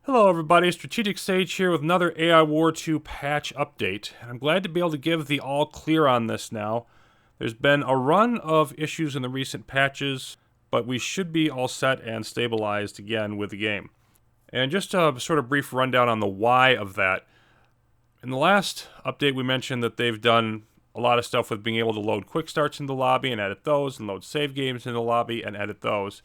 Hello everybody, Strategic Sage here with another AI War 2 patch update. I'm glad to be able to give the all clear on this now. There's been a run of issues in the recent patches, but we should be all set and stabilized again with the game. And just a sort of brief rundown on the why of that. In the last update we mentioned that they've done a lot of stuff with being able to load quick starts in the lobby and edit those, and load save games in the lobby and edit those.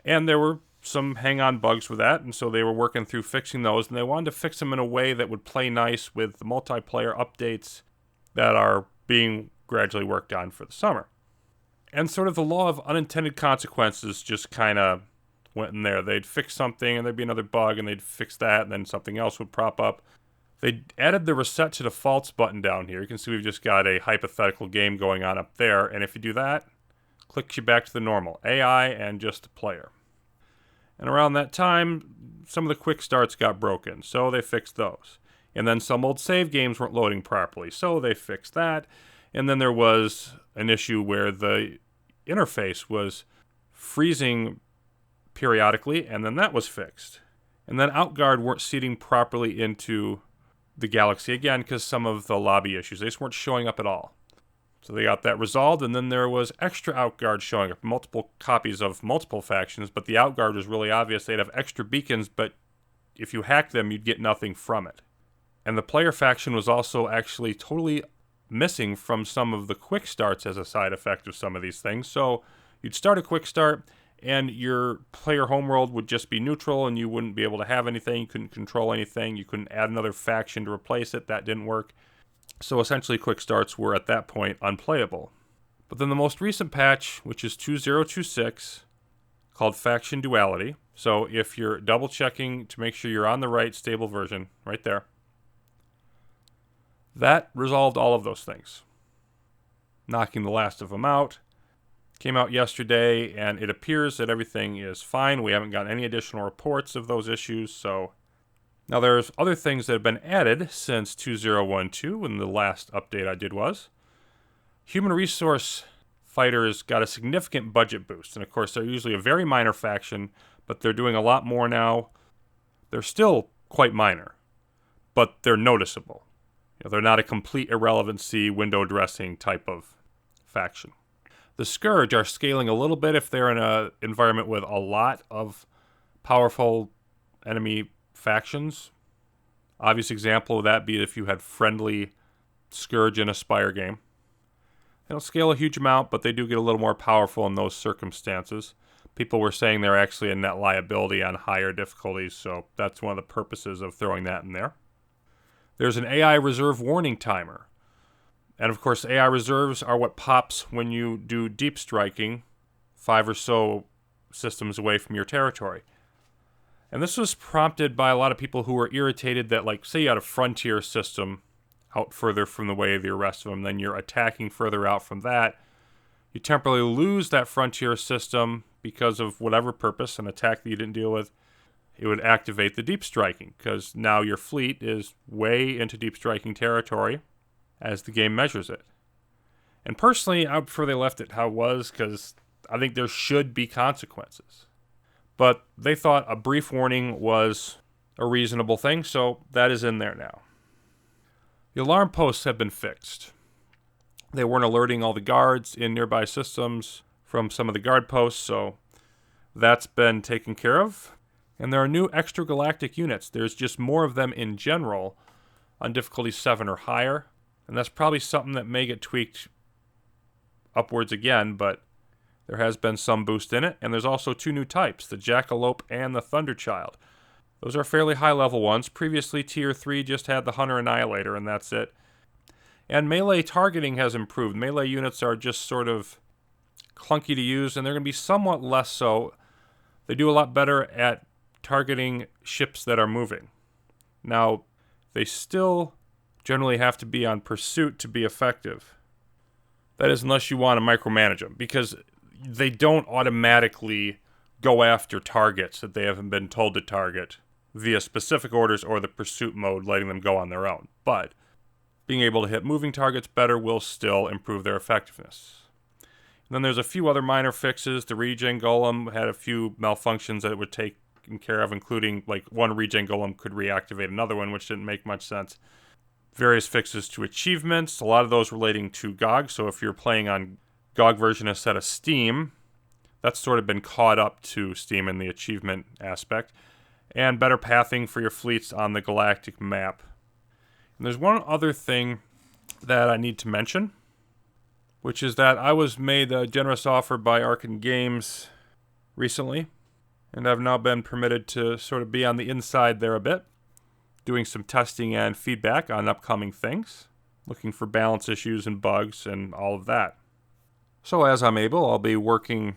And there were some hang-on bugs with that, and so they were working through fixing those, and they wanted to fix them in a way that would play nice with the multiplayer updates that are being gradually worked on for the summer. And sort of the law of unintended consequences just kind of went in there. They'd fix something, and there'd be another bug, and they'd fix that, and then something else would prop up. They added the Reset to Defaults button down here. You can see we've just got a hypothetical game going on up there, and if you do that, clicks you back to the normal AI and just the player. And around that time, some of the quick starts got broken, so they fixed those. And then some old save games weren't loading properly, so they fixed that. And then there was an issue where the interface was freezing periodically, and then that was fixed. And then Outguard weren't seating properly into the Galaxy again because some of the lobby issues, they just weren't showing up at all. So they got that resolved, and then there was extra Outguard showing up, multiple copies of multiple factions, but the Outguard was really obvious. They'd have extra beacons, but if you hacked them, you'd get nothing from it. And the player faction was also actually totally missing from some of the quick starts as a side effect of some of these things. So you'd start a quick start, and your player homeworld would just be neutral, and you wouldn't be able to have anything. You couldn't control anything. You couldn't add another faction to replace it. That didn't work. So essentially quick starts were at that point unplayable. But then the most recent patch, which is 2026, called Faction Duality. So if you're double checking to make sure you're on the right stable version, right there, that resolved all of those things, knocking the last of them out. Came out yesterday, and it appears that everything is fine. We haven't gotten any additional reports of those issues, so now there's other things that have been added since 2012 when the last update I did was. Human Resource Fighters got a significant budget boost, and of course they're usually a very minor faction, but they're doing a lot more now. They're still quite minor, but they're noticeable. They're not a complete irrelevancy window dressing type of faction. The Scourge are scaling a little bit if they're in an environment with a lot of powerful enemy factions. Obvious example of that be if you had friendly Scourge in a Spire game. They don't scale a huge amount, but they do get a little more powerful in those circumstances. People were saying they're actually a net liability on higher difficulties, so that's one of the purposes of throwing that in there. There's an AI reserve warning timer. And of course, AI reserves are what pops when you do deep striking 5 or so systems away from your territory. And this was prompted by a lot of people who were irritated that, like, say you had a frontier system out further from the way of the rest of them, then you're attacking further out from that. You temporarily lose that frontier system because of whatever purpose, an attack that you didn't deal with. It would activate the deep striking, because now your fleet is way into deep striking territory as the game measures it. And personally, I would prefer they left it how it was, because I think there should be consequences. But they thought a brief warning was a reasonable thing, so that is in there now. The alarm posts have been fixed. They weren't alerting all the guards in nearby systems from some of the guard posts, so that's been taken care of. And there are new extra Galactic units. There's just more of them in general on difficulty 7 or higher, and that's probably something that may get tweaked upwards again, but there has been some boost in it. And there's also 2 new types, the Jackalope and the Thunderchild. Those are fairly high-level ones. Previously, Tier 3 just had the Hunter Annihilator, and that's it. And melee targeting has improved. Melee units are just sort of clunky to use, and they're going to be somewhat less so. They do a lot better at targeting ships that are moving. Now, they still generally have to be on pursuit to be effective. That is, unless you want to micromanage them, because they don't automatically go after targets that they haven't been told to target via specific orders or the pursuit mode, letting them go on their own. But being able to hit moving targets better will still improve their effectiveness. And then there's a few other minor fixes. The regen golem had a few malfunctions that it would take taken care of, including like one regen golem could reactivate another one, which didn't make much sense. Various fixes to achievements, a lot of those relating to GOG. So if you're playing on GOG version instead of Steam, that's sort of been caught up to Steam in the achievement aspect. And better pathing for your fleets on the Galactic map. And there's one other thing that I need to mention, which is that I was made a generous offer by Arcan Games recently, and I've now been permitted to sort of be on the inside there a bit, doing some testing and feedback on upcoming things, looking for balance issues and bugs and all of that. So as I'm able, I'll be working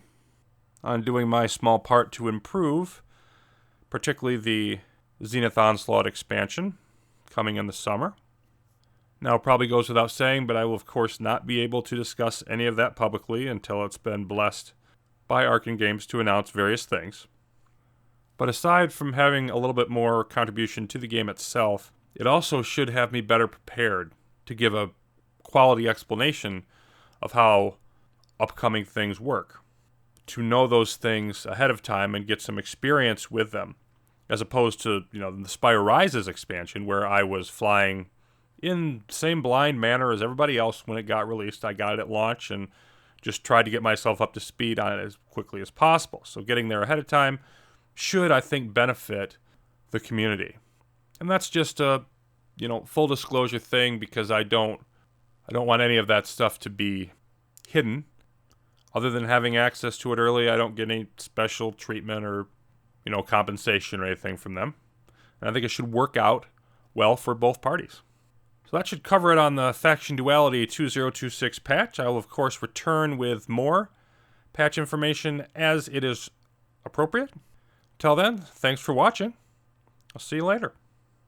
on doing my small part to improve, particularly the Zenith Onslaught expansion coming in the summer. Now, it probably goes without saying, but I will of course not be able to discuss any of that publicly until it's been blessed by Arcan Games to announce various things. But aside from having a little bit more contribution to the game itself, it also should have me better prepared to give a quality explanation of how upcoming things work. To know those things ahead of time and get some experience with them, as opposed to, the Spire Rises expansion, where I was flying in the same blind manner as everybody else when it got released. I got it at launch and just tried to get myself up to speed on it as quickly as possible. So getting there ahead of time should, I think, benefit the community. And that's just a, full disclosure thing, because I don't want any of that stuff to be hidden. Other than having access to it early, I don't get any special treatment or, compensation or anything from them. And I think it should work out well for both parties. So that should cover it on the Faction Duality 2026 patch. I will, of course, return with more patch information as it is appropriate. Till then, thanks for watching. I'll see you later.